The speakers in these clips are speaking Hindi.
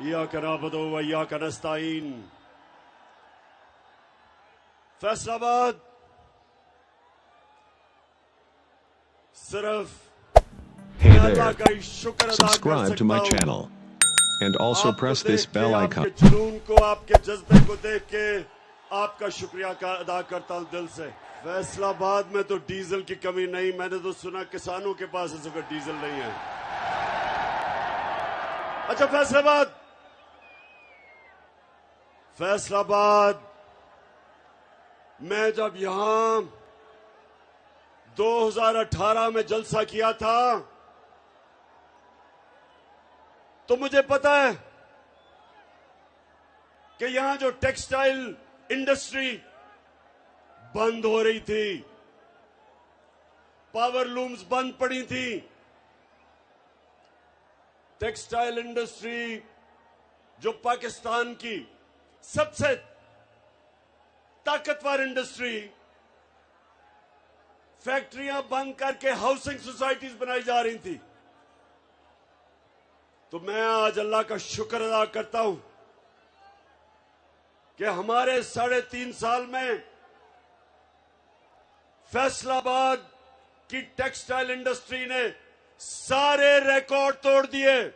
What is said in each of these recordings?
इय्याका नअबुदु व इय्याका नस्तईन। फैसलाबाद सिर्फ Hey अल्लाह there. का ही शुक्र अदा कर Subscribe to my सकता हूं। channel. And also आपको press देख this के, bell आपके icon. जुनून को, आपके जज्बे को देख के आपका शुक्रिया अदा करता हूं दिल से। फैसलाबाद में तो डीजल की कमी नहीं, मैंने तो सुना किसानों के पास इस वक्त डीजल नहीं है। अच्छा फैसलाबाद मैं जब यहां 2018 में जलसा किया था तो मुझे पता है कि यहां जो टेक्सटाइल इंडस्ट्री बंद हो रही थी, पावर लूम्स बंद पड़ी थी। टेक्सटाइल इंडस्ट्री जो पाकिस्तान की सबसे ताकतवर इंडस्ट्री, फैक्ट्रियां बंद करके हाउसिंग सोसाइटीज बनाई जा रही थी। तो मैं आज अल्लाह का शुक्र अदा करता हूं कि हमारे 3.5 साल में फैसलाबाद की टेक्सटाइल इंडस्ट्री ने सारे रिकॉर्ड तोड़ दिए।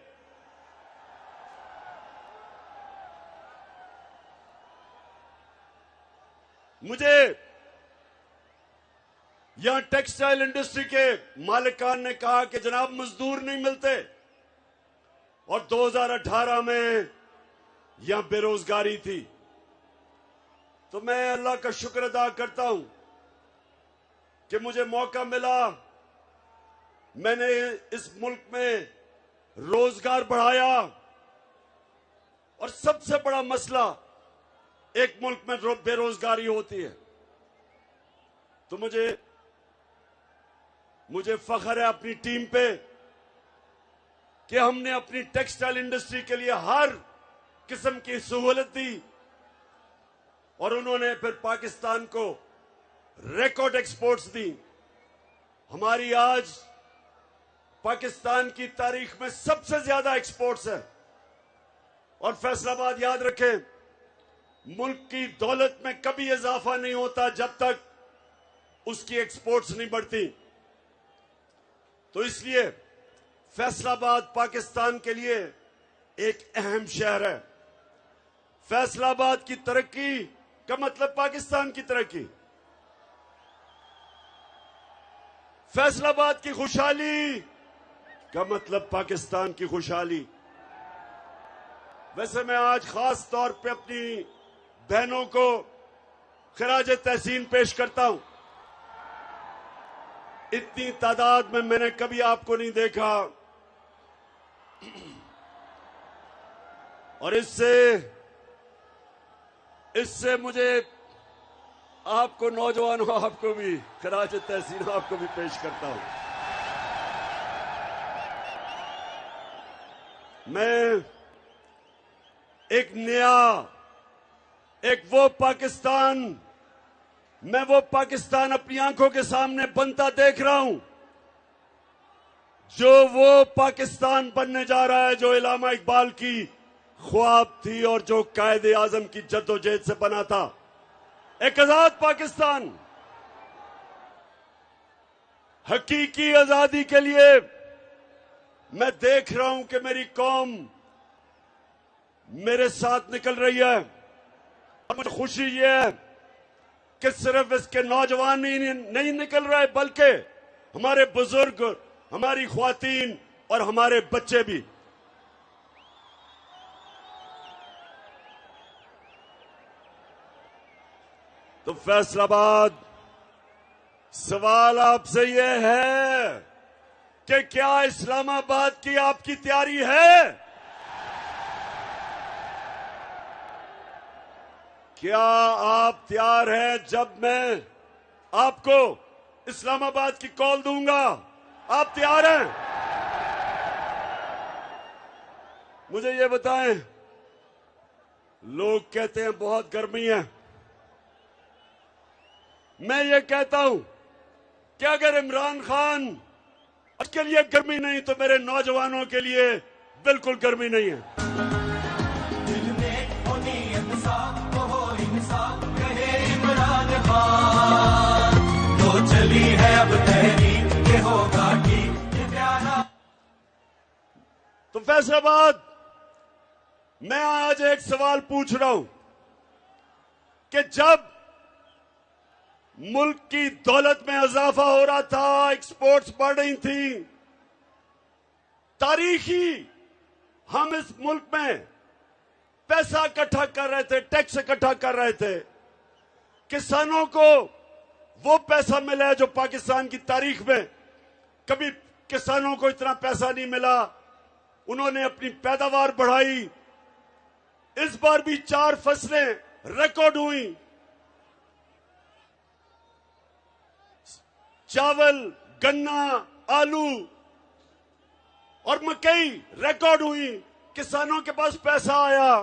मुझे यहां टेक्सटाइल इंडस्ट्री के मालिकान ने कहा कि जनाब मजदूर नहीं मिलते, और 2018 में यहां बेरोजगारी थी। तो मैं अल्लाह का शुक्र अदा करता हूं कि मुझे मौका मिला, मैंने इस मुल्क में रोजगार बढ़ाया। और सबसे बड़ा मसला एक मुल्क में बेरोजगारी होती है। तो मुझे फख्र है अपनी टीम पे कि हमने अपनी टेक्सटाइल इंडस्ट्री के लिए हर किस्म की सहूलत दी, और उन्होंने फिर पाकिस्तान को रिकॉर्ड एक्सपोर्ट्स दी। हमारी आज पाकिस्तान की तारीख में सबसे ज्यादा एक्सपोर्ट्स है। और फैसलाबाद याद रखें, मुल्क की दौलत में कभी इजाफा नहीं होता जब तक उसकी एक्सपोर्ट्स नहीं बढ़ती। तो इसलिए फैसलाबाद पाकिस्तान के लिए एक अहम शहर है। फैसलाबाद की तरक्की का मतलब पाकिस्तान की तरक्की। फैसलाबाद की खुशहाली का मतलब पाकिस्तान की खुशहाली। वैसे मैं आज खास तौर पे अपनी बहनों को खिराज तहसीन पेश करता हूं। इतनी तादाद में मैंने कभी आपको नहीं देखा, और इससे मुझे आपको नौजवानों, आपको भी खिराज तहसीन आपको भी पेश करता हूं। मैं वो पाकिस्तान अपनी आंखों के सामने बनता देख रहा हूं, जो वो पाकिस्तान बनने जा रहा है जो इल्लामा इकबाल की ख्वाब थी और जो कायदे आजम की जद्दोजहद से बना था। एक आजाद पाकिस्तान। हकीकी आजादी के लिए मैं देख रहा हूं कि मेरी कौम मेरे साथ निकल रही है। और मुझे खुशी ये है कि सिर्फ इसके नौजवान ही नहीं निकल रहे, बल्कि हमारे बुजुर्ग, हमारी ख्वातीन और हमारे बच्चे भी। तो फैसलाबाद, सवाल आपसे यह है कि क्या इस्लामाबाद की आपकी तैयारी है? क्या आप तैयार हैं जब मैं आपको इस्लामाबाद की कॉल दूंगा? आप तैयार हैं? मुझे ये बताएं, लोग कहते हैं बहुत गर्मी है। मैं ये कहता हूं कि अगर इमरान खान के लिए गर्मी नहीं तो मेरे नौजवानों के लिए बिल्कुल गर्मी नहीं है। चली है अब तहरीक के होगा ठीक ये प्यारा। तो फैसलाबाद, मैं आज एक सवाल पूछ रहा हूं कि जब मुल्क की दौलत में इजाफा हो रहा था, एक्सपोर्ट्स बढ़ रही थी, तारीखी हम इस मुल्क में पैसा इकट्ठा कर रहे थे, टैक्स इकट्ठा कर रहे थे, किसानों को वो पैसा मिला है जो पाकिस्तान की तारीख में कभी किसानों को इतना पैसा नहीं मिला। उन्होंने अपनी पैदावार बढ़ाई। इस बार भी 4 फसलें रिकॉर्ड हुई। चावल, गन्ना, आलू और मकई रिकॉर्ड हुई। किसानों के पास पैसा आया,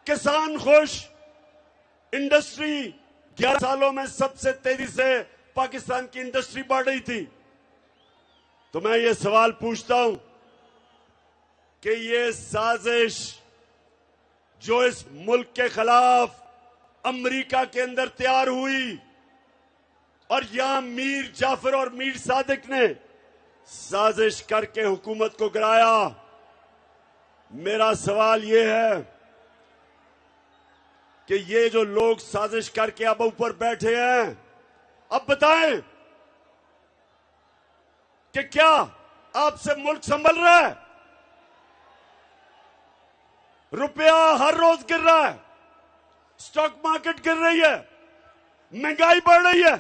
किसान खुश। इंडस्ट्री 11 सालों में सबसे तेजी से पाकिस्तान की इंडस्ट्री बढ़ रही थी। तो मैं ये सवाल पूछता हूं कि ये साजिश जो इस मुल्क के खिलाफ अमेरिका के अंदर तैयार हुई और यहां मीर जाफर और मीर सादिक ने साजिश करके हुकूमत को गिराया, मेरा सवाल यह है कि ये जो लोग साजिश करके अब ऊपर बैठे हैं, अब बताएं कि क्या आपसे मुल्क संभल रहा है? रुपया हर रोज गिर रहा है, स्टॉक मार्केट गिर रही है, महंगाई बढ़ रही है।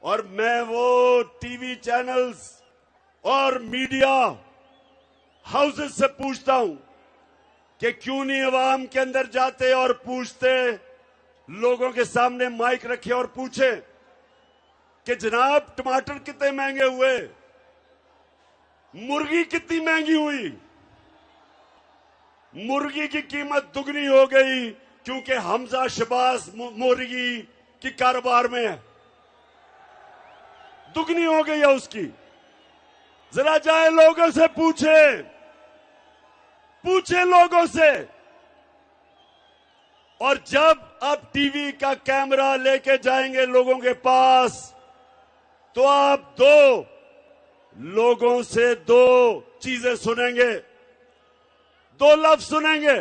और मैं वो टीवी चैनल्स और मीडिया हाउसेस से पूछता हूं कि क्यों नहीं अवाम के अंदर जाते और पूछते, लोगों के सामने माइक रखे और पूछे कि जनाब टमाटर कितने महंगे हुए, मुर्गी कितनी महंगी हुई। मुर्गी की कीमत दुगनी हो गई क्योंकि हमजा शबाज मुर्गी की कारोबार में है, दुगनी हो गई है उसकी। जरा जाए लोगों से पूछे लोगों से। और जब आप टीवी का कैमरा लेके जाएंगे लोगों के पास, तो आप लोगों से 2 चीजें सुनेंगे, 2 लफ्ज सुनेंगे।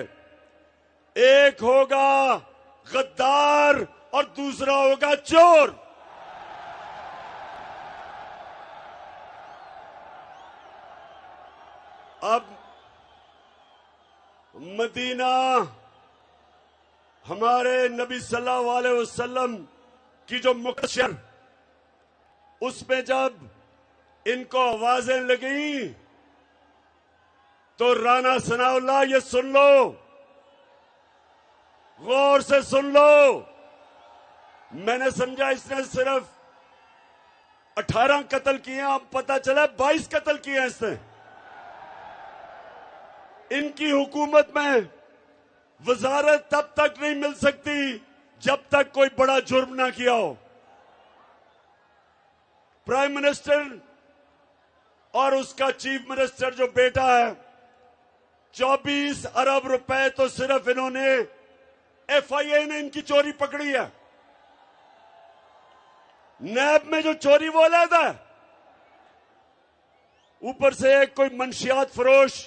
एक होगा गद्दार और दूसरा होगा चोर। अब मदीना हमारे नबी सल्लल्लाहु अलैहि वसल्लम की जो मुकद्दस, उसमें जब इनको आवाजें लगी तो राना सनाउल्लाह, ये सुन लो, गौर से सुन लो। मैंने समझा इसने सिर्फ 18 कत्ल किए, अब पता चला 22 कत्ल किए हैं इसने। इनकी हुकूमत में वजारत तब तक नहीं मिल सकती जब तक कोई बड़ा जुर्म ना किया हो। प्राइम मिनिस्टर और उसका चीफ मिनिस्टर जो बेटा है, 24 अरब रुपए तो सिर्फ इन्होंने, FIA ने इनकी चोरी पकड़ी है। नैब में जो चोरी वो अलग है, ऊपर से एक कोई मंशियात फरोश,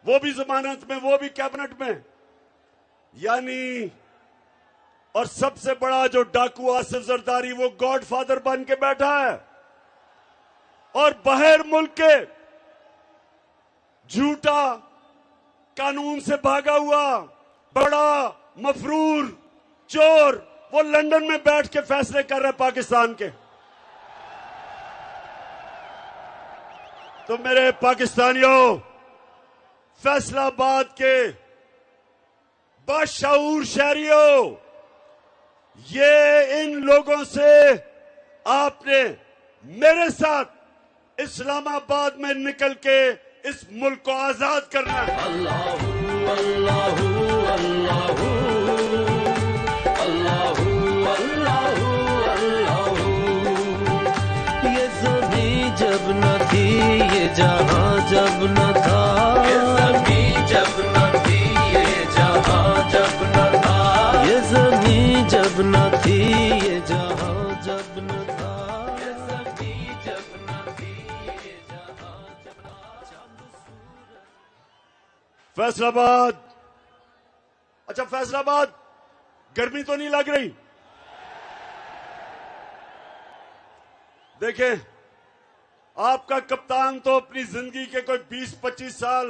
वो भी जमानत में, वो भी कैबिनेट में, यानी। और सबसे बड़ा जो डाकू आसिफ जरदारी, वो गॉडफादर बन के बैठा है। और बाहर मुल्क के झूठा कानून से भागा हुआ बड़ा मफरूर चोर, वो लंदन में बैठ के फैसले कर रहे पाकिस्तान के। तो मेरे पाकिस्तानियों, फैसलाबाद के बाशऊर शहरियों, ये इन लोगों से आपने मेरे साथ इस्लामाबाद में निकल के इस मुल्क को आजाद करना है। अल्लाहू अल्लाहू अल्लाहू अल्लाहू अल्लाहू अल्लाहू। ये ज़मीं जब न थी, ये जहां जब न था, ये ज़मीं जब न थी, ये जहां जब न था, ये ज़मीं जब न थी, ये जहां फैसलाबाद, अच्छा फैसलाबाद, गर्मी तो नहीं लग रही? देखें, आपका कप्तान तो अपनी जिंदगी के कोई 20-25 साल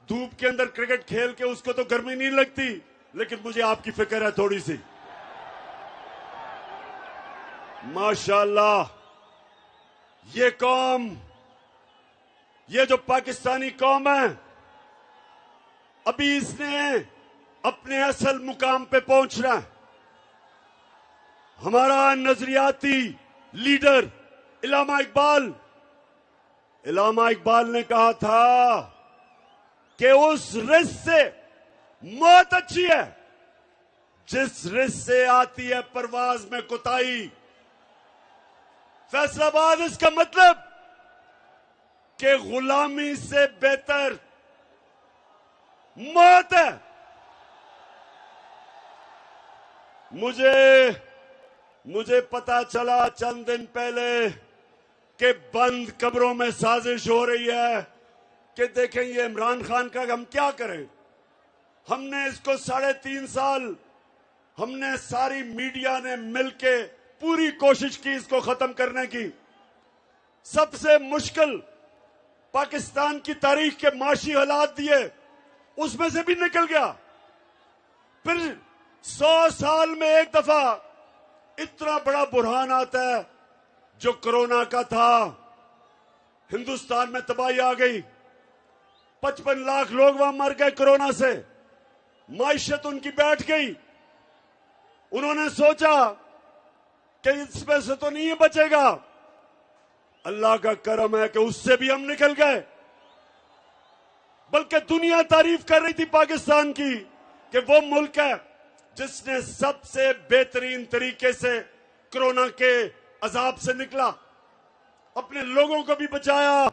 धूप के अंदर क्रिकेट खेल के उसको तो गर्मी नहीं लगती, लेकिन मुझे आपकी फिक्र है थोड़ी सी। माशाल्लाह, ये कौम, ये जो पाकिस्तानी कौम है, अभी इसने अपने असल मुकाम पे पहुंचना है। हमारा नजरियाती लीडर इलामा इकबाल ने कहा था कि उस रिस्क से मौत अच्छी है जिस रिस्क से आती है परवाज में कोताही। फैसलाबाद इसका मतलब कि गुलामी से बेहतर मौत है। मुझे पता चला चंद दिन पहले कि बंद कब्रों में साजिश हो रही है कि देखें ये इमरान खान का हम क्या करें। हमने इसको 3.5 साल, हमने सारी मीडिया ने मिलके पूरी कोशिश की इसको खत्म करने की। सबसे मुश्किल पाकिस्तान की तारीख के माशी हालात दिए, उसमें से भी निकल गया। फिर 100 साल में एक दफा इतना बड़ा बुरहान आता है जो कोरोना का था। हिंदुस्तान में तबाही आ गई, 55 लाख लोग वहां मर गए कोरोना से, माइशत उनकी बैठ गई। उन्होंने सोचा कि इसमें से तो नहीं बचेगा। अल्लाह का करम है कि उससे भी हम निकल गए। बल्कि दुनिया तारीफ कर रही थी पाकिस्तान की कि वो मुल्क है जिसने सबसे बेहतरीन तरीके से कोरोना के अजाब से निकला, अपने लोगों को भी बचाया,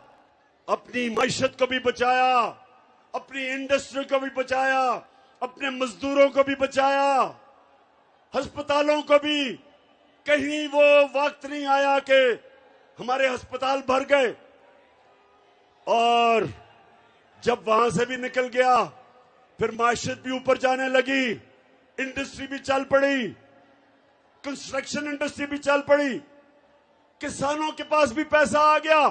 अपनी माइशत को भी बचाया, अपनी इंडस्ट्री को भी बचाया, अपने मजदूरों को भी बचाया, अस्पतालों को भी। कहीं वो वक्त नहीं आया कि हमारे अस्पताल भर गए। और जब वहां से भी निकल गया, फिर माइशत भी ऊपर जाने लगी, इंडस्ट्री भी चल पड़ी, कंस्ट्रक्शन इंडस्ट्री भी चल पड़ी, किसानों के पास भी पैसा आ गया।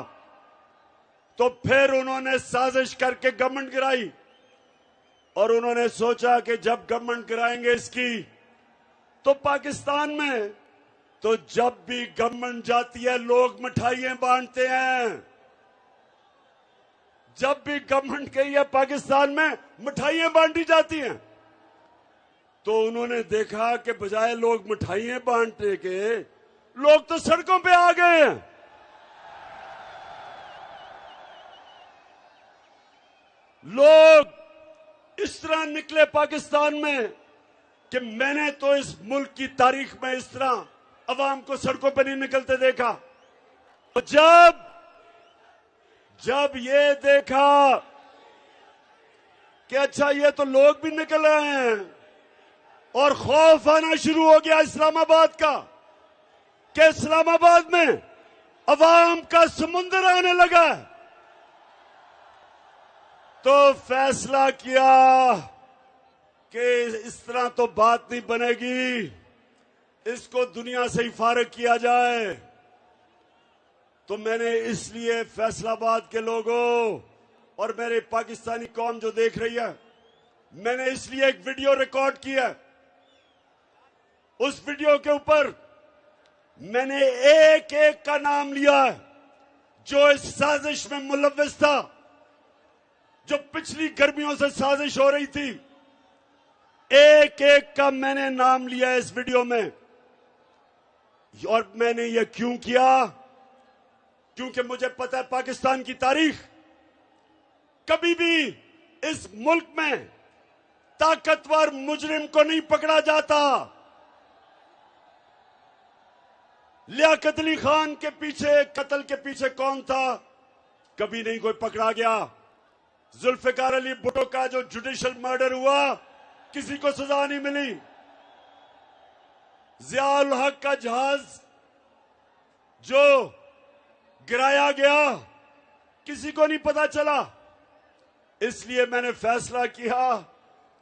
तो फिर उन्होंने साजिश करके गवर्नमेंट गिराई और उन्होंने सोचा कि जब गवर्नमेंट गिराएंगे इसकी, तो पाकिस्तान में तो जब भी गवर्नमेंट जाती है लोग मिठाइयां बांटते हैं। जब भी गवर्नमेंट गई है पाकिस्तान में मिठाइयां बांटी जाती हैं। तो उन्होंने देखा कि बजाय लोग मिठाइयां बांटने के, लोग तो सड़कों पे आ गए हैं। लोग इस तरह निकले पाकिस्तान में कि मैंने तो इस मुल्क की तारीख में इस तरह अवाम को सड़कों पर नहीं निकलते देखा। तो जब ये देखा कि अच्छा ये तो लोग भी निकल रहे हैं, और खौफ आना शुरू हो गया इस्लामाबाद का कि इस्लामाबाद में अवाम का समुंदर आने लगा, तो फैसला किया कि इस तरह तो बात नहीं बनेगी, इसको दुनिया से ही फारिग किया जाए। तो मैंने इसलिए फैसलाबाद के लोगों और मेरे पाकिस्तानी कौम जो देख रही है, मैंने इसलिए एक वीडियो रिकॉर्ड किया। उस वीडियो के ऊपर मैंने एक एक का नाम लिया है जो इस साजिश में मुलव्विस था, जो पिछली गर्मियों से साजिश हो रही थी। एक एक का मैंने नाम लिया इस वीडियो में। और मैंने ये क्यों किया? क्योंकि मुझे पता है पाकिस्तान की तारीख कभी भी इस मुल्क में ताकतवर मुजरिम को नहीं पकड़ा जाता। लियाकत अली खान के पीछे, कत्ल के पीछे कौन था? कभी नहीं कोई पकड़ा गया। जुल्फिकार अली भुट्टो का जो जुडिशियल मर्डर हुआ, किसी को सजा नहीं मिली। जियाउल हक का जहाज जो गिराया गया, किसी को नहीं पता चला। इसलिए मैंने फैसला किया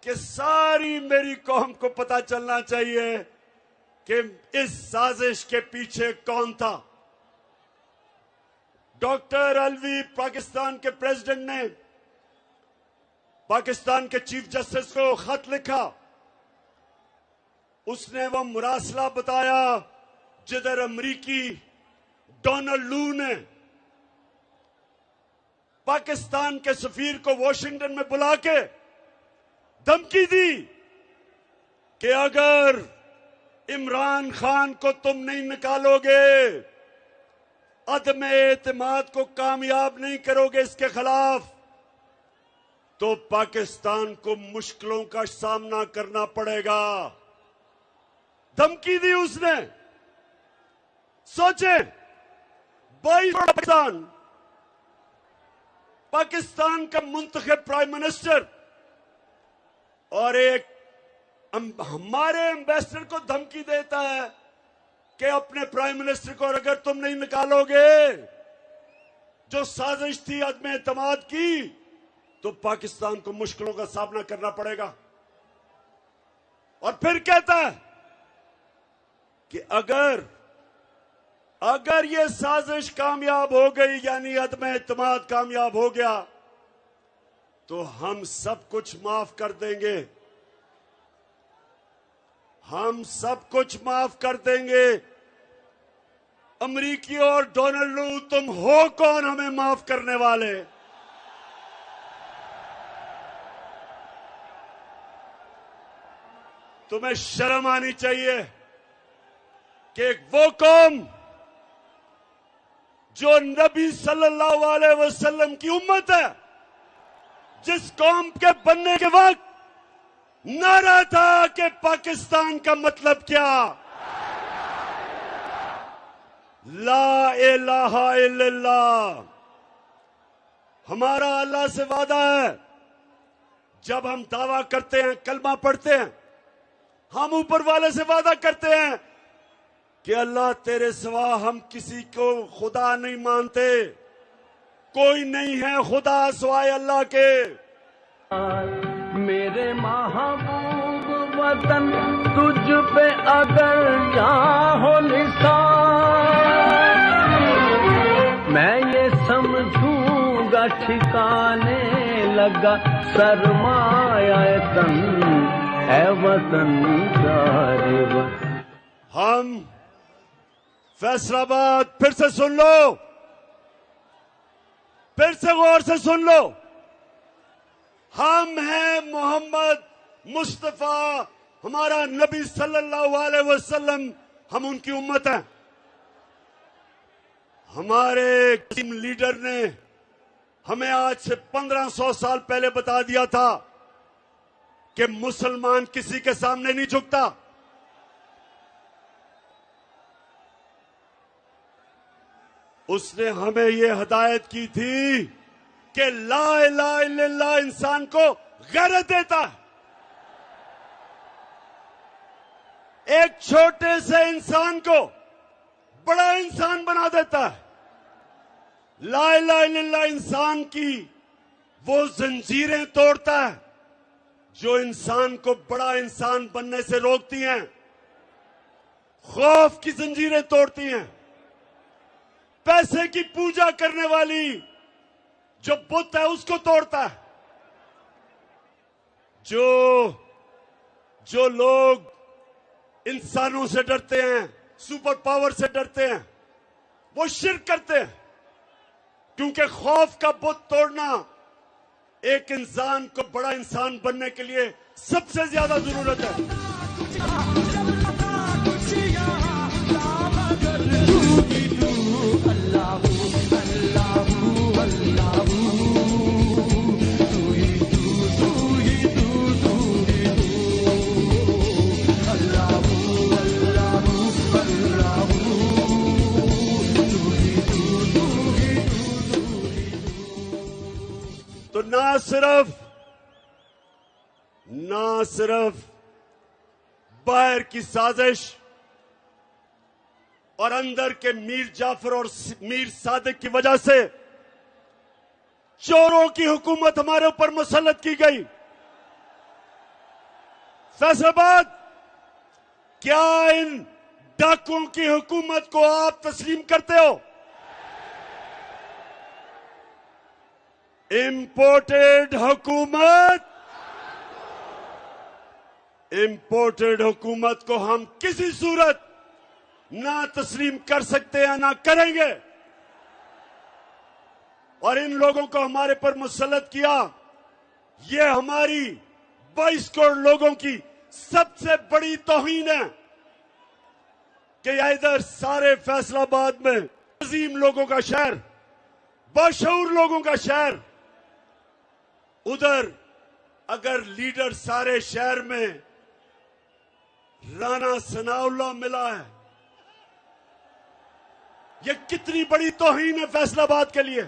कि सारी मेरी कौम को पता चलना चाहिए कि इस साजिश के पीछे कौन था। डॉक्टर अलवी पाकिस्तान के प्रेसिडेंट ने पाकिस्तान के चीफ जस्टिस को खत लिखा। उसने वो मुरासला बताया जिधर अमरीकी डोनाल्ड लू ने पाकिस्तान के सफीर को वॉशिंगटन में बुला के धमकी दी कि अगर इमरान खान को तुम नहीं निकालोगे, अदम एतमाद को कामयाब नहीं करोगे इसके खिलाफ, तो पाकिस्तान को मुश्किलों का सामना करना पड़ेगा। धमकी दी उसने। सोचे 22 पाकिस्तान का मुंतखब प्राइम मिनिस्टर और एक हमारे एम्बेसडर को धमकी देता है कि अपने प्राइम मिनिस्टर को अगर तुम नहीं निकालोगे, जो साजिश थी अदम एतमाद की, तो पाकिस्तान को मुश्किलों का सामना करना पड़ेगा। और फिर कहता है कि अगर ये साजिश कामयाब हो गई, यानी अदम एतमाद कामयाब हो गया, तो हम सब कुछ माफ कर देंगे, हम सब कुछ माफ कर देंगे। अमरीकी और डोनाल्ड लू, तुम हो कौन हमें माफ करने वाले? तुम्हें शर्म आनी चाहिए कि वो कौम जो नबी सल्लल्लाहु अलैहि वसल्लम की उम्मत है, जिस कौम के बनने के वक्त नारा था कि पाकिस्तान का मतलब क्या, ला इलाहा इल्लल्लाह। हमारा अल्लाह से वादा है, जब हम दावा करते हैं, कलमा पढ़ते हैं, हम ऊपर वाले से वादा करते हैं कि अल्लाह तेरे सिवा हम किसी को खुदा नहीं मानते, कोई नहीं है खुदा सिवाय अल्लाह के। मेरे महबूब वतन, तुझ पे अगर यहाँ हो निसार, मैं ये समझूंगा ठिकाने लगा सरमाया तन, ऐ वतन जारे वतन। हम फैसलाबाद, फिर से सुन लो, फिर से गौर से सुन लो, हम हैं मोहम्मद मुस्तफा, हमारा नबी सल्लल्लाहु अलैहि वसल्लम, हम उनकी उम्मत हैं। हमारे टीम लीडर ने हमें आज से 1500 साल पहले बता दिया था कि मुसलमान किसी के सामने नहीं झुकता। उसने हमें यह हिदायत की थी कि ला इलाहा इल्लल्लाह इंसान को गैरत देता है। एक छोटे से इंसान को बड़ा इंसान बना देता है। ला इलाहा इल्लल्लाह इंसान की वो जंजीरें तोड़ता है जो इंसान को बड़ा इंसान बनने से रोकती हैं। खौफ की जंजीरें तोड़ती हैं। पैसे की पूजा करने वाली जो बुत है उसको तोड़ता है। जो लोग इंसानों से डरते हैं, सुपर पावर से डरते हैं, वो शिर्क करते हैं, क्योंकि खौफ का बुत तोड़ना एक इंसान को बड़ा इंसान बनने के लिए सबसे ज्यादा जरूरत है। तो ना सिर्फ बाहर की साजिश और अंदर के मीर जाफर और मीर सादिक की वजह से चोरों की हुकूमत हमारे ऊपर मुसल्लत की गई। फैसलाबाद, क्या इन डाकुओं की हुकूमत को आप तस्लीम करते हो? इंपोर्टेड हुकूमत को हम किसी सूरत ना तस्लीम कर सकते हैं, ना करेंगे। और इन लोगों को हमारे पर मुसल्लत किया, ये हमारी 22 करोड़ लोगों की सबसे बड़ी तौहीन है कि इधर सारे फैसलाबाद में अजीम लोगों का शहर, बाशऊर लोगों का शहर, उधर अगर लीडर सारे शहर में राणा सनाउल्लाह मिला है, ये कितनी बड़ी तौहीन है फैसलाबाद के लिए।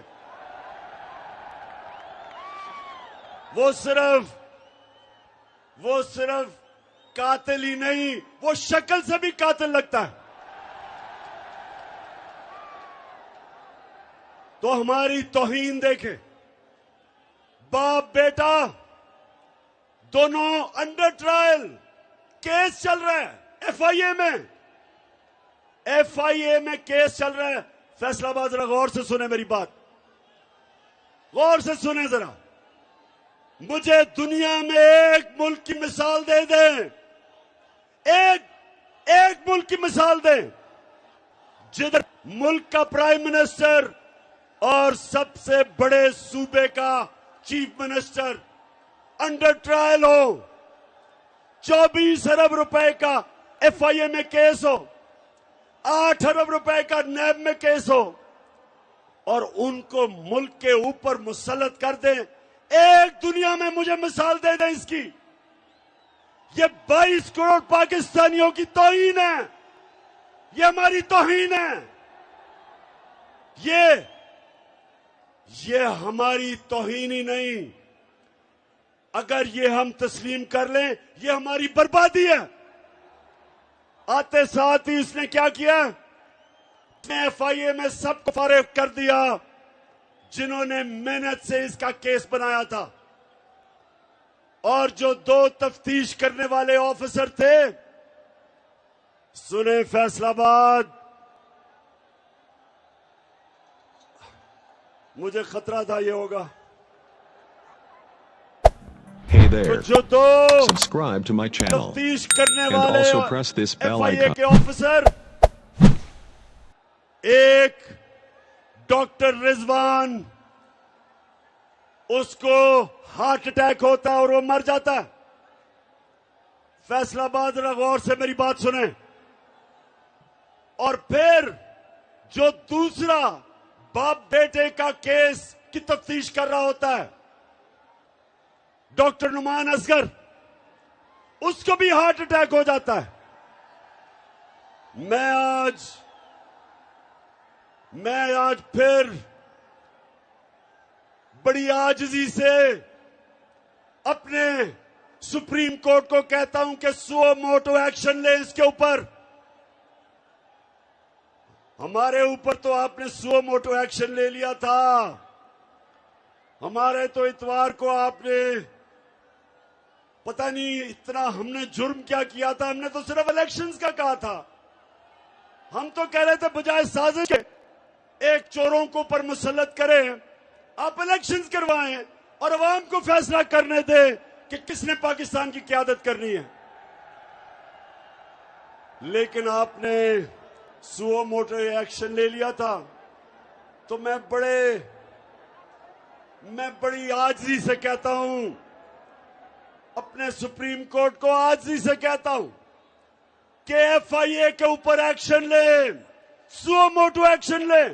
वो सिर्फ कातिल ही नहीं, वो शक्ल से भी कातिल लगता है। तो हमारी तौहीन देखे, बाप बेटा दोनों अंडर ट्रायल, केस चल रहा है एफआईए में केस चल रहा है। फैसलाबाद, जरा गौर से सुने मेरी बात, गौर से सुने जरा। मुझे दुनिया में एक मुल्क की मिसाल दे दें, एक मुल्क की मिसाल दें जिधर मुल्क का प्राइम मिनिस्टर और सबसे बड़े सूबे का चीफ मिनिस्टर अंडर ट्रायल हो, 24 अरब रुपए का एफआईए में केस हो, 8 अरब रुपए का नैब में केस हो, और उनको मुल्क के ऊपर मुसल्लत कर दें। एक दुनिया में मुझे मिसाल दे दें इसकी। ये 22 करोड़ पाकिस्तानियों की तौहीन है, ये हमारी तौहीन है। ये हमारी तौहीन ही नहीं, अगर ये हम तस्लीम कर लें, ये हमारी बर्बादी है। आते साथ ही इसने क्या किया, एफआईए में सबको फारिग कर दिया जिन्होंने मेहनत से इसका केस बनाया था। और जो 2 तफ्तीश करने वाले ऑफिसर थे, सुने फैसलाबाद, मुझे खतरा था ये होगा। Hey there. जो 2 Subscribe to my channel तफ्तीश करने and वाले also press this bell FIA icon. के ऑफिसर, एक डॉक्टर रिजवान, उसको हार्ट अटैक होता है और वो मर जाता है। फैसलाबाद, जरा गौर से मेरी बात सुने। और फिर जो दूसरा बाप बेटे का केस की तफ्तीश कर रहा होता है, डॉक्टर नुमान असगर, उसको भी हार्ट अटैक हो जाता है। मैं आज फिर बड़ी आजिज़ी से अपने सुप्रीम कोर्ट को कहता हूं कि सुओ मोटो एक्शन ले इसके ऊपर। हमारे ऊपर तो आपने सुओ मोटो एक्शन ले लिया था, हमारे तो इतवार को आपने पता नहीं इतना हमने जुर्म क्या किया था। हमने तो सिर्फ इलेक्शंस का कहा था। हम तो कह रहे थे बजाय साजिश के एक चोरों को पर मुसल्लत करें, आप इलेक्शंस करवाएं और अवाम को फैसला करने दें कि किसने पाकिस्तान की क़यादत करनी है। लेकिन आपने सुओ मोटो एक्शन ले लिया था। तो मैं बड़ी आजिज़ी से कहता हूं, अपने सुप्रीम कोर्ट को आजिज़ी से कहता हूं कि एफआईए के ऊपर एक्शन ले, सुओ मोटो एक्शन ले,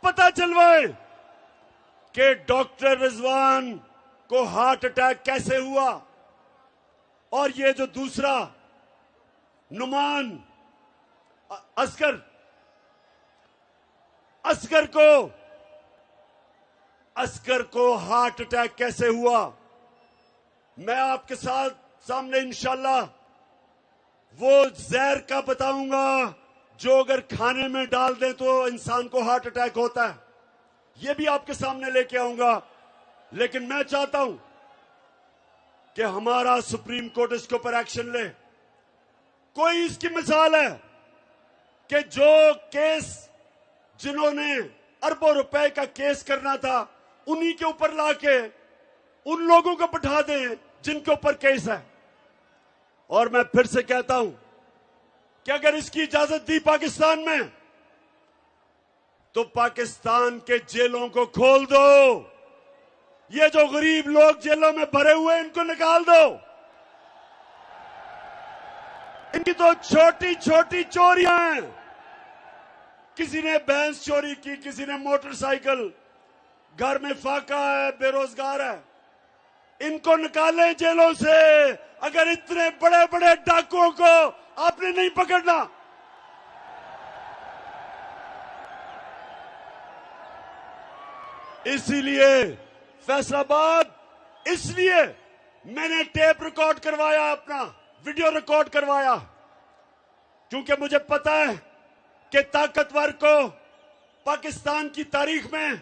पता चलवाए कि डॉक्टर रिजवान को हार्ट अटैक कैसे हुआ, और ये जो दूसरा नुमान असगर को हार्ट अटैक कैसे हुआ। मैं आपके सामने इंशाल्लाह वो जहर का बताऊंगा जो अगर खाने में डाल दें तो इंसान को हार्ट अटैक होता है। ये भी आपके सामने लेके आऊंगा। लेकिन मैं चाहता हूं कि हमारा सुप्रीम कोर्ट इसके ऊपर एक्शन ले। कोई इसकी मिसाल है कि जो केस जिन्होंने अरबों रुपए का केस करना था उन्हीं के ऊपर लाके उन लोगों को बैठा दें जिनके ऊपर केस है। और मैं फिर से कहता हूं कि अगर इसकी इजाजत दी पाकिस्तान में तो पाकिस्तान के जेलों को खोल दो। ये जो गरीब लोग जेलों में भरे हुए हैं इनको निकाल दो। इनकी तो छोटी छोटी चोरियां हैं। किसी ने भैंस चोरी की, किसी ने मोटरसाइकिल, घर में फाका है, बेरोजगार है। इनको निकालें जेलों से। अगर इतने बड़े बड़े डाकुओं को आपने नहीं पकड़ना, इसीलिए फैसलाबाद, इसलिए मैंने टेप रिकॉर्ड करवाया, अपना वीडियो रिकॉर्ड करवाया, क्योंकि मुझे पता है कि ताकतवर को पाकिस्तान की तारीख में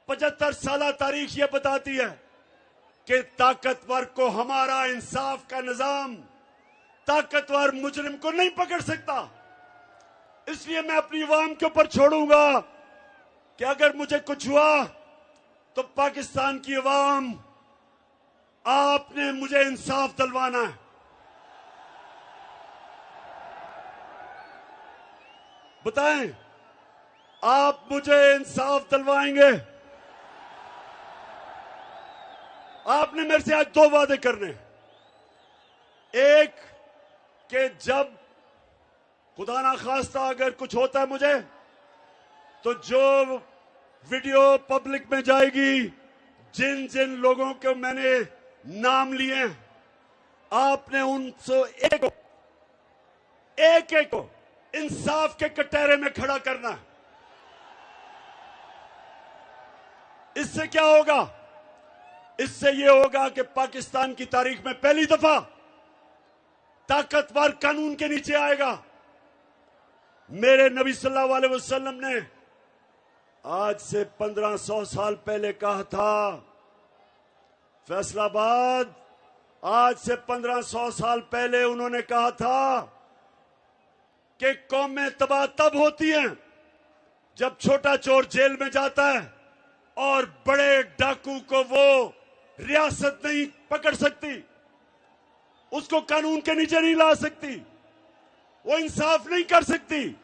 75 साल तारीख ये बताती है कि ताकतवर को हमारा इंसाफ का निजाम, ताकतवर मुजरिम को नहीं पकड़ सकता। इसलिए मैं अपनी अवाम के ऊपर छोड़ूंगा कि अगर मुझे कुछ हुआ तो पाकिस्तान की अवाम, आपने मुझे इंसाफ दिलवाना है। बताएं, आप मुझे इंसाफ दिलवाएंगे? आपने मेरे से आज 2 वादे करने। एक कि जब खुदा ना खास्ता अगर कुछ होता है मुझे, तो जो वीडियो पब्लिक में जाएगी, जिन जिन लोगों के मैंने नाम लिए, आपने उनसे एक एक को इंसाफ के कटहरे में खड़ा करना है। इससे क्या होगा? इससे यह होगा कि पाकिस्तान की तारीख में पहली दफा ताकतवर कानून के नीचे आएगा। मेरे नबी सल्लल्लाहु अलैहि वसल्लम ने आज से 1500 साल पहले कहा था, फैसलाबाद, आज से 1500 साल पहले उन्होंने कहा था कि कौमें तबाह तब होती हैं जब छोटा चोर जेल में जाता है और बड़े डाकू को वो रियासत नहीं पकड़ सकती, उसको कानून के नीचे नहीं ला सकती, वो इंसाफ नहीं कर सकती।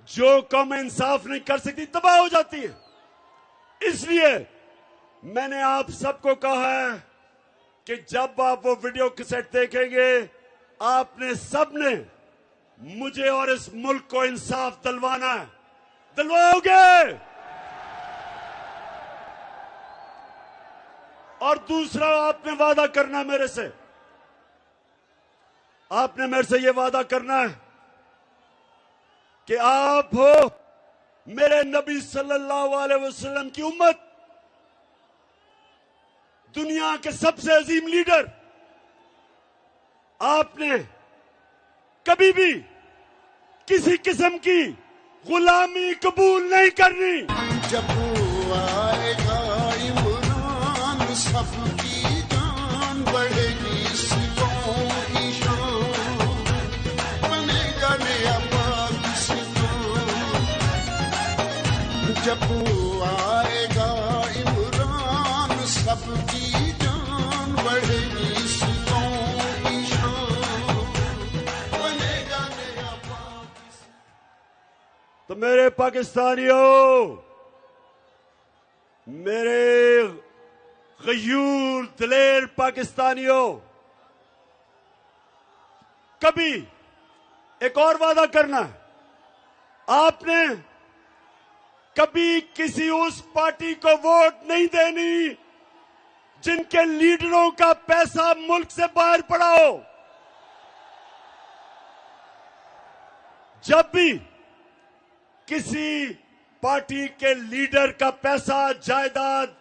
जो कौम इंसाफ नहीं कर सकती तबाह हो जाती है। इसलिए मैंने आप सबको कहा है कि जब आप वो वीडियो कैसेट देखेंगे, आपने सबने मुझे और इस मुल्क को इंसाफ दिलवाना है। दिलवाओगे? और दूसरा, आपने वादा करना मेरे से, आपने मेरे से यह वादा करना है कि आप हो मेरे नबी सल्लल्लाहु अलैहि वसल्लम की उम्मत, दुनिया के सबसे अजीम लीडर। आपने कभी भी किसी किस्म की गुलामी कबूल नहीं करनी। जब आएगा इमरान, सबकी जान बढ़ेगी, सिखों की शान बनेगा नया पाकिस्तान। जब आएगा इमरान, सबकी जान बढ़ेगी, सिखों की शान बनेगा नया पाकिस्तान। तो मेरे पाकिस्तानियों, मेरे गयूर दिलेर पाकिस्तानियों, कभी एक और वादा करना है, आपने कभी किसी उस पार्टी को वोट नहीं देनी जिनके लीडरों का पैसा मुल्क से बाहर पड़ा हो। जब भी किसी पार्टी के लीडर का पैसा, जायदाद,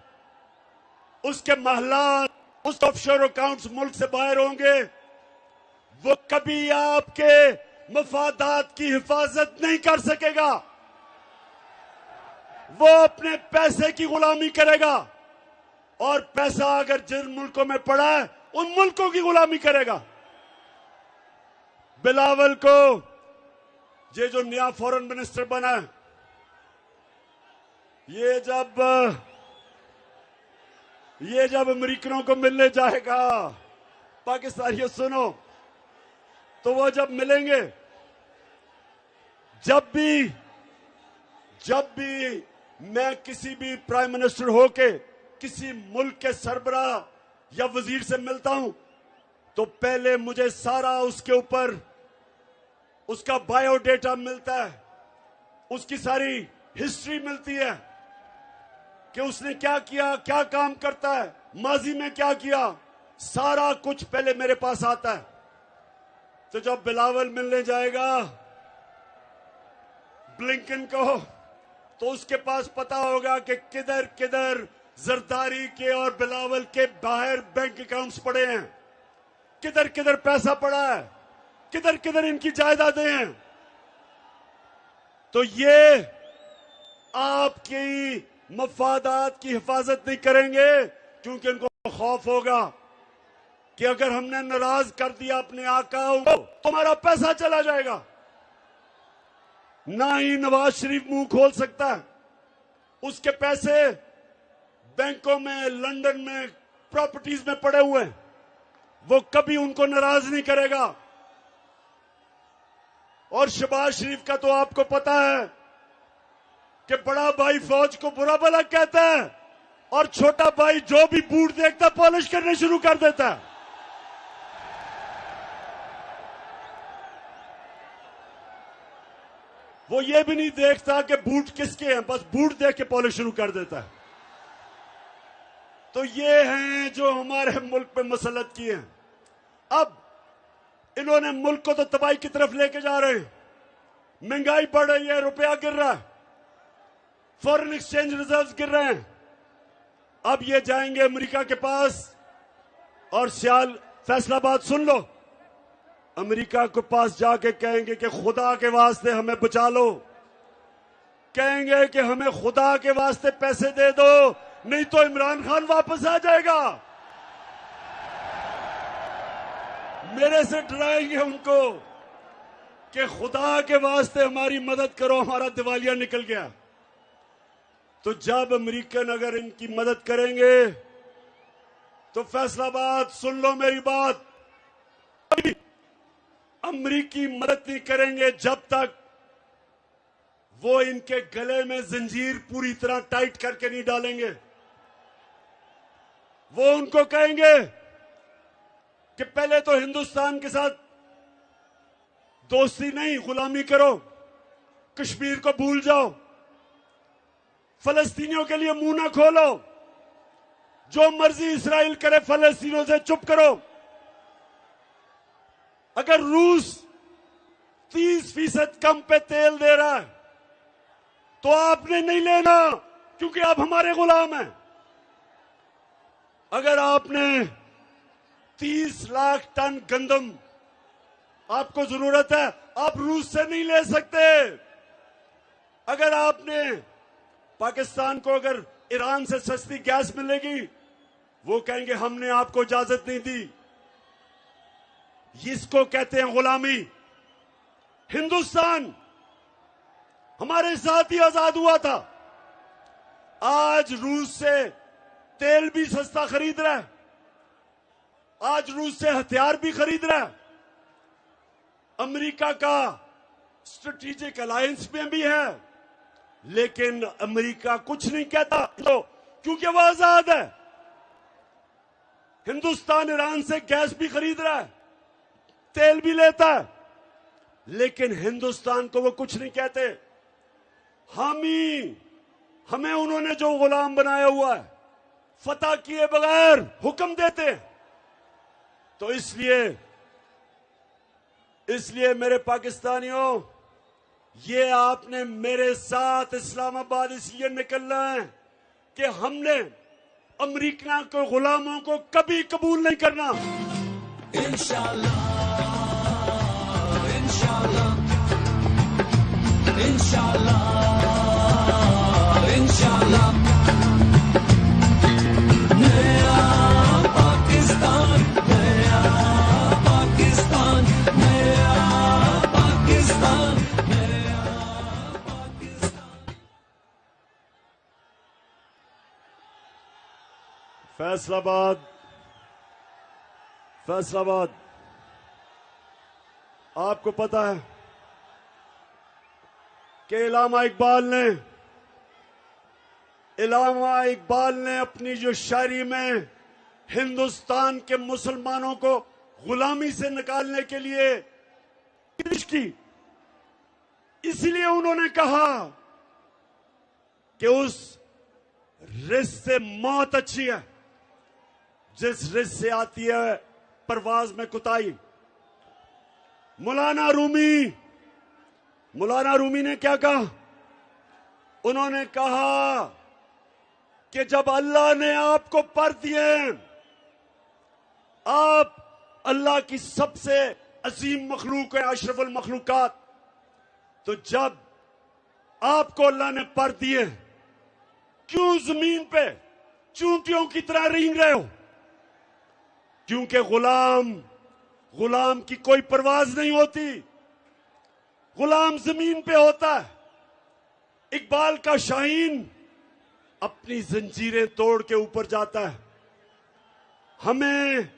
उसके महलात, उसके ऑफशोर अकाउंट्स मुल्क से बाहर होंगे, वो कभी आपके मफादात की हिफाजत नहीं कर सकेगा। वो अपने पैसे की गुलामी करेगा और पैसा अगर जिन मुल्कों में पड़ा है उन मुल्कों की गुलामी करेगा। बिलावल को ये जो नया फॉरेन मिनिस्टर बना है, ये जब अमेरिकनों को मिलने जाएगा, पाकिस्तानियों सुनो, तो वो जब मिलेंगे, जब भी मैं किसी भी प्राइम मिनिस्टर होके किसी मुल्क के सरबराह या वजीर से मिलता हूं, तो पहले मुझे सारा उसके ऊपर उसका बायोडेटा मिलता है, उसकी सारी हिस्ट्री मिलती है कि उसने क्या किया, क्या काम करता है, माजी में क्या किया, सारा कुछ पहले मेरे पास आता है। तो जब बिलावल मिलने जाएगा ब्लिंकन को, तो उसके पास पता होगा कि किधर किधर जरदारी के और बिलावल के बाहर बैंक अकाउंट्स पड़े हैं, किधर किधर पैसा पड़ा है, किधर किधर इनकी जायदादें हैं। तो ये आपकी मफादात की हिफाजत नहीं करेंगे, क्योंकि उनको खौफ होगा कि अगर हमने नाराज कर दिया अपने आकाओं को तो हमारा पैसा चला जाएगा। ना ही नवाज शरीफ मुंह खोल सकता है, उसके पैसे बैंकों में, लंदन में, प्रॉपर्टीज में पड़े हुए हैं, वो कभी उनको नाराज नहीं करेगा। और शहबाज शरीफ का तो आपको पता है कि बड़ा भाई फौज को बुरा भला कहता है और छोटा भाई जो भी बूट देखता पॉलिश करने शुरू कर देता है। वो ये भी नहीं देखता कि बूट किसके हैं, बस बूट देख के पॉलिश शुरू कर देता है। तो ये हैं जो हमारे मुल्क पे मसलत किए हैं। अब इन्होंने मुल्क को तो तबाही की तरफ लेके जा रहे हैं, महंगाई बढ़ रही है, रुपया गिर रहा है, फॉरेन एक्सचेंज रिजर्व्स गिर रहे हैं। अब ये जाएंगे अमेरिका के पास और फैसलाबाद सुन लो, अमेरिका के पास जाके कहेंगे कि खुदा के वास्ते हमें बचा लो, कहेंगे कि हमें खुदा के वास्ते पैसे दे दो, नहीं तो इमरान खान वापस आ जाएगा। मेरे से डराएंगे उनको कि खुदा के वास्ते हमारी मदद करो, हमारा दिवालिया निकल गया। तो जब अमेरिकन अगर इनकी मदद करेंगे तो फैसलाबाद सुन लो मेरी बात, अमेरिकी मदद नहीं करेंगे जब तक वो इनके गले में जंजीर पूरी तरह टाइट करके नहीं डालेंगे। वो उनको कहेंगे कि पहले तो हिंदुस्तान के साथ दोस्ती नहीं, गुलामी करो, कश्मीर को भूल जाओ, फलस्तीनियों के लिए मुंह ना खोलो, जो मर्जी इस्राइल करे फलस्तीनियों से चुप करो। अगर रूस 30% कम पे तेल दे रहा है तो आपने नहीं लेना, क्योंकि आप हमारे गुलाम हैं। अगर आपने 30 लाख टन गंदम आपको जरूरत है, आप रूस से नहीं ले सकते। अगर आपने पाकिस्तान को अगर ईरान से सस्ती गैस मिलेगी, वो कहेंगे हमने आपको इजाजत नहीं दी। इसको कहते हैं गुलामी। हिंदुस्तान हमारे साथ ही आजाद हुआ था, आज रूस से तेल भी सस्ता खरीद रहा है, आज रूस से हथियार भी खरीद रहा है, अमेरिका का स्ट्रेटेजिक अलायंस में भी है, लेकिन अमेरिका कुछ नहीं कहता तो, क्योंकि वो आजाद है। हिंदुस्तान ईरान से गैस भी खरीद रहा है, तेल भी लेता है, लेकिन हिंदुस्तान को वो कुछ नहीं कहते। हमें उन्होंने जो गुलाम बनाया हुआ है, फतह किए बगैर हुक्म देते। तो इसलिए मेरे पाकिस्तानियों, ये आपने मेरे साथ इस्लामाबाद इसलिए निकलना है कि हमने अमेरिका के गुलामों को कभी कबूल नहीं करना। इंशाल्लाह, इंशाल्लाह, इंशाल्लाह, इंशाल्लाह। नया पाकिस्तान, नया पाकिस्तान, नया पाकिस्तान, नया पाकिस्तान। फैसलाबाद, फैसलाबाद, आपको पता है कि इलामा इकबाल ने अपनी जो शायरी में हिंदुस्तान के मुसलमानों को गुलामी से निकालने के लिए कोशिश की, इसलिए उन्होंने कहा कि उस रिस्क से मौत अच्छी है जिस रिस्क से आती है परवाज में कुताई। मौलाना रूमी ने क्या कहा? उन्होंने कहा कि जब अल्लाह ने आपको पर दिए, आप अल्लाह की सबसे अजीम मखलूक है, अशरफुल मखलूकात, तो जब आपको अल्लाह ने पर दिए, क्यों जमीन पे चूंटियों की तरह रेंग रहे हो? क्योंकि गुलाम की कोई परवाज नहीं होती, गुलाम जमीन पे होता है। इकबाल का शाहीन अपनी जंजीरें तोड़ के ऊपर जाता है। हमें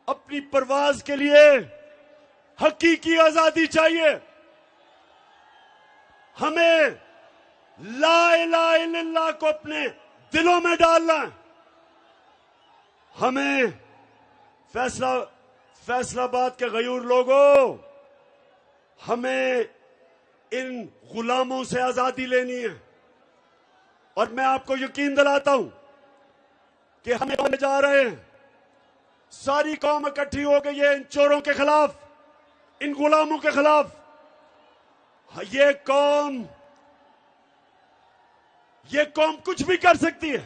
अपनी परवाज के लिए हकीकी आजादी चाहिए। हमें ला इलाहा इल्लल्लाह को अपने दिलों में डालना है। हमें फैसलाबाद के गयूर लोगों, हमें इन गुलामों से आजादी लेनी है। और मैं आपको यकीन दिलाता हूं कि हम होने जा रहे हैं, सारी कौम इकट्ठी हो गई है इन चोरों के खिलाफ, इन गुलामों के खिलाफ। ये कौम कुछ भी कर सकती है।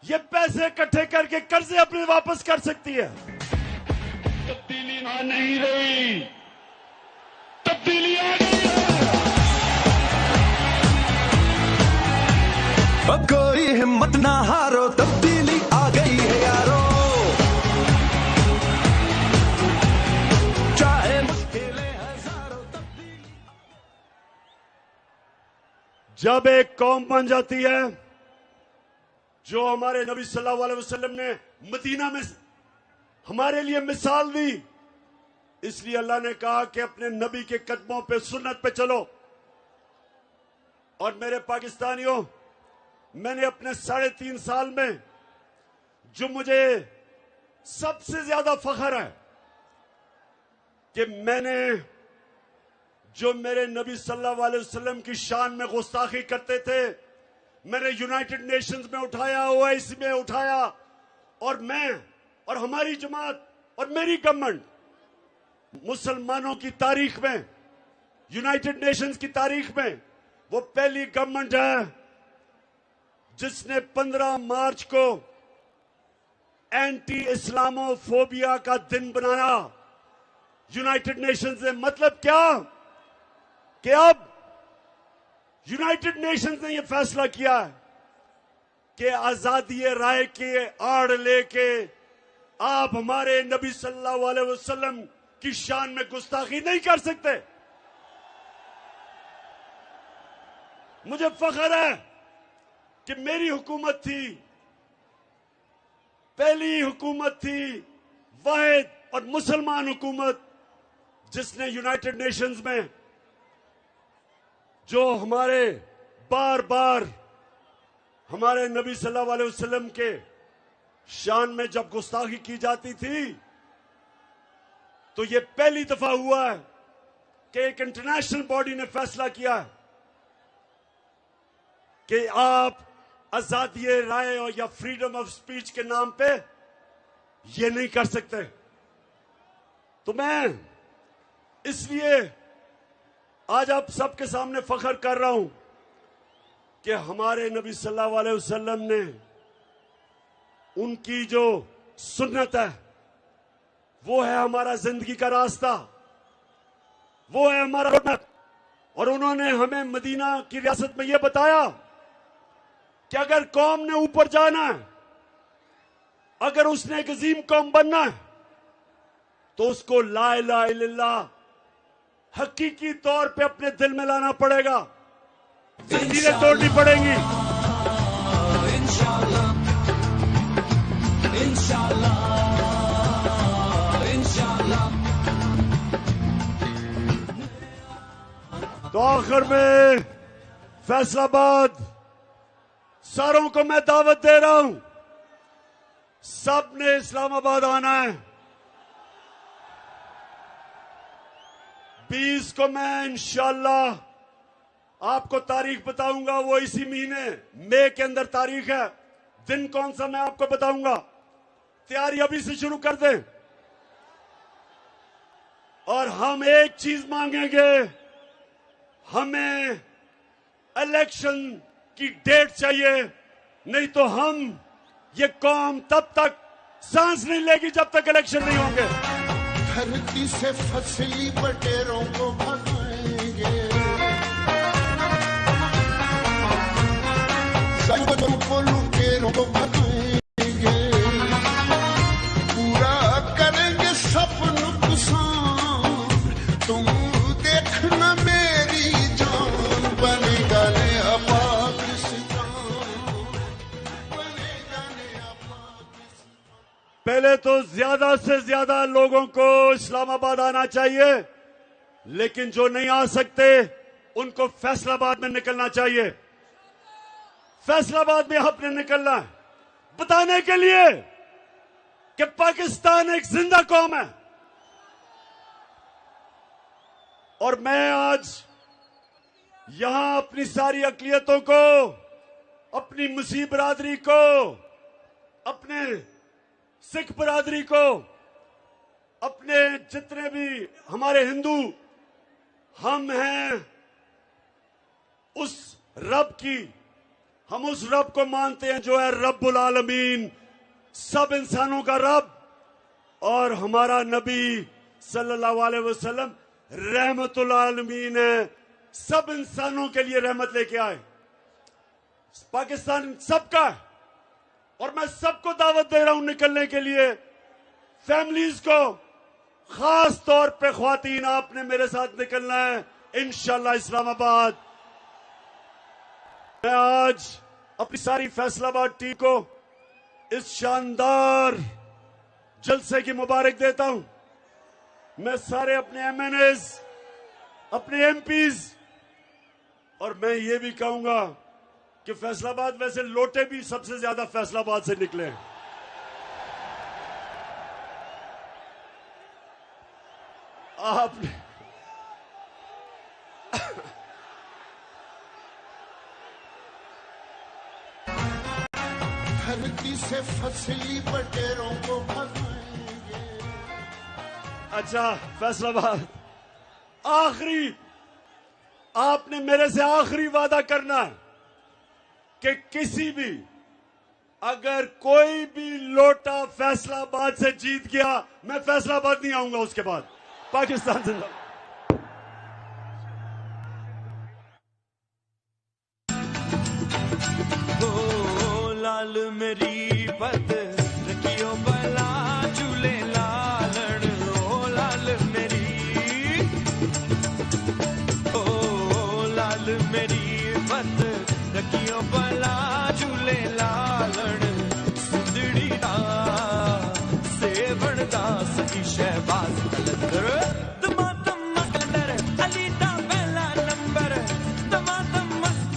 ये पैसे इकट्ठे करके कर्जे अपने वापस कर सकती है। तब्दीली नहीं रही, तब्दीली आ गई है। अब कोई हिम्मत ना हारो, तब्दीली आ गई है यारो। चाहे मुश्किलें हजारों, तब्दीली। जब एक कौम बन जाती है, जो हमारे नबी सल्लल्लाहु अलैहि वसल्लम ने मदीना में हमारे लिए मिसाल दी, इसलिए अल्लाह ने कहा कि अपने नबी के कदमों पे, सुन्नत पे चलो। और मेरे पाकिस्तानियों, मैंने अपने 3.5 साल में जो मुझे सबसे ज्यादा फख्र है कि मैंने जो मेरे नबी सल्लल्लाहु अलैहि वसल्लम की शान में गुस्ताखी करते थे, मैंने यूनाइटेड नेशंस में उठाया, ओआईसी में उठाया, और मैं और हमारी जमात और मेरी गवर्नमेंट मुसलमानों की तारीख में, यूनाइटेड नेशंस की तारीख में वो पहली गवर्नमेंट है जिसने 15 मार्च को एंटी इस्लामोफोबिया का दिन बनाया यूनाइटेड नेशंस ने। मतलब क्या कि अब यूनाइटेड नेशंस ने यह फैसला किया है कि आजादी राय के आड़ लेके आप हमारे नबी सल्लल्लाहु अलैहि वसल्लम की शान में गुस्ताखी नहीं कर सकते। मुझे फख्र है कि मेरी हुकूमत थी, पहली हुकूमत थी वाहिद और मुसलमान हुकूमत, जिसने यूनाइटेड नेशंस में जो हमारे बार बार हमारे नबी सल्लल्लाहु अलैहि वसल्लम के शान में जब गुस्ताखी की जाती थी, तो ये पहली दफा हुआ है कि एक इंटरनेशनल बॉडी ने फैसला किया कि आप आजादी राय और या फ्रीडम ऑफ स्पीच के नाम पे ये नहीं कर सकते। तो मैं इसलिए आज आप सबके सामने फख्र कर रहा हूं कि हमारे नबी सल्लल्लाहु अलैहि वसल्लम ने उनकी जो सुन्नत है वो है हमारा जिंदगी का रास्ता, वो है हमारा रोडमैप। और उन्होंने हमें मदीना की रियासत में यह बताया कि अगर कौम ने ऊपर जाना है, अगर उसने एक अजीम कौम बनना है, तो उसको ला इलाहा इल्लल्लाह हकीकी तौर पे अपने दिल में लाना पड़ेगा, जंजीरें तोड़नी पड़ेंगी। तो आखिर में फैसलाबाद सारों को मैं दावत दे रहा हूं, सब ने इस्लामाबाद आना है। 20 को मैं इंशाअल्लाह आपको तारीख बताऊंगा, वो इसी महीने मई के अंदर तारीख है। दिन कौन सा मैं आपको बताऊंगा, तैयारी अभी से शुरू कर दें। और हम एक चीज मांगेंगे, हमें इलेक्शन की डेट चाहिए, नहीं तो हम ये कौम तब तक सांस नहीं लेगी जब तक इलेक्शन नहीं होंगे। धरती से फसली बटेरों को भगाएंगे, संगतों को लुटेरों को भगाएंगे, पूरा करेंगे सब नुकसान। तुम देखना मेरी जान, बनेगा नया पाकिस्तान, बनेगा नया पाकिस्तान। पहले तो ज्यादा से ज्यादा लोगों को इस्लामाबाद आना चाहिए, लेकिन जो नहीं आ सकते उनको फैसलाबाद में निकलना चाहिए। फैसलाबाद में आपने निकलना है बताने के लिए कि पाकिस्तान एक जिंदा कौम है। और मैं आज यहां अपनी सारी अकलियतों को, अपनी मुस्लिम बरादरी को, अपने सिख बरादरी को, अपने जितने भी हमारे हिंदू हम हैं, उस रब की, हम उस रब को मानते हैं जो है रब्बुल आलमीन, सब इंसानों का रब। और हमारा नबी सल्लल्लाहु अलैहि वसल्लम रहमतुल आलमीन है, सब इंसानों के लिए रहमत लेके आए। पाकिस्तान सबका है और मैं सबको दावत दे रहा हूं निकलने के लिए। फैमिलीज को, खास तौर पे ख्वातीन, आपने मेरे साथ निकलना है इंशाल्लाह इस्लामाबाद। मैं आज अपनी सारी फैसलाबाद टीम को इस शानदार जलसे की मुबारक देता हूं। मैं सारे अपने एमएनएस, अपने एमपीज, और मैं ये भी कहूंगा कि फैसलाबाद, वैसे लोटे भी सबसे ज्यादा फैसलाबाद से निकले हैं। आपने धरती से फसली बटेरों को भगाएंगे। अच्छा फैसलाबाद, आखिरी आपने मेरे से आखिरी वादा करना है कि किसी भी, अगर कोई भी लोटा फैसलाबाद से जीत गया, मैं फैसलाबाद नहीं आऊंगा उसके बाद। पाकिस्तान जिंदाबाद। लाल मेरी पत रखियो बला झूले लालण, ओ लाल मेरी, ओ लाल मेरी पत रखियो बला झूले लालण। सुंदड़ी दा सेवण दा सखी शहबाज कलंदर, दमादम कलंदर अली दा पहला नंबर, दमादम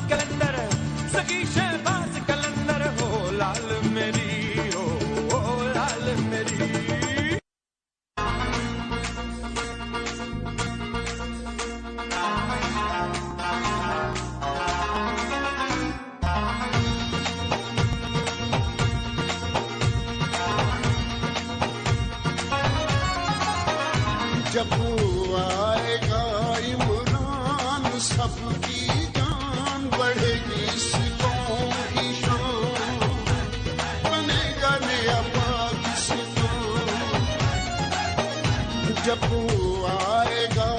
कलंदर सखी शहबाज कलंदर। हो लाल मेरी, ओ लाल मेरी। जब आएगा इमरान, सबकी जान बढ़ेगी, इस कौम की शान, बनेगा नया पाकिस्तान। जब आएगा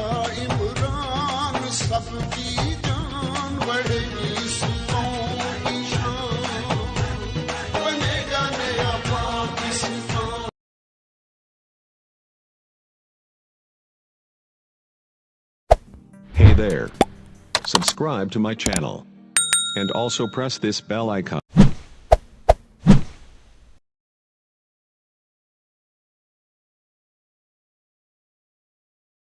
इमरान, सबकी जान बढ़ेगी, इस कौम की शान, there. Subscribe to my channel. And also press this bell icon.